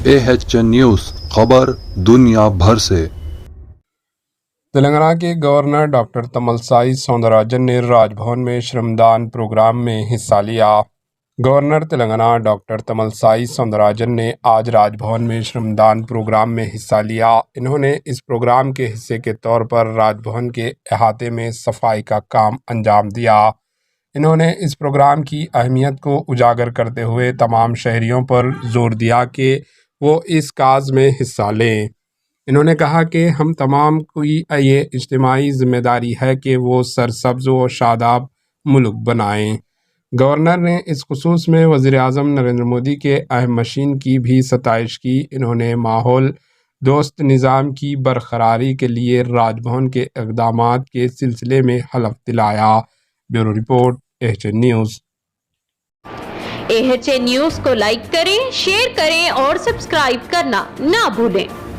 AHN news, خبر دنیا بھر سے۔ تلنگانہ کے گورنر ڈاکٹر تملسائی سوندراراجن نے راج بھون میں شرمدان پروگرام میں حصہ لیا۔ گورنر تلنگانہ ڈاکٹر تملسائی سوندراراجن نے آج راج بھون میں شرمدان پروگرام میں حصہ لیا۔ انہوں نے اس پروگرام کے حصے کے طور پر راج بھون کے احاطے میں صفائی کا کام انجام دیا۔ انہوں نے اس پروگرام کی اہمیت کو اجاگر کرتے ہوئے تمام شہریوں پر زور دیا کہ وہ اس کاز میں حصہ لیں۔ انہوں نے کہا کہ ہم تمام کی یہ اجتماعی ذمہ داری ہے کہ وہ سرسبز و شاداب ملک بنائیں۔ گورنر نے اس خصوص میں وزیر اعظم نریندر مودی کے اہم مشن کی بھی ستائش کی۔ انہوں نے ماحول دوست نظام کی برقراری کے لیے راج بھون کے اقدامات کے سلسلے میں حلف دلایا۔ Bureau report, AHN news. AHN news کو لائک کریں، شیئر کریں اور سبسکرائب کرنا نہ بھولیں۔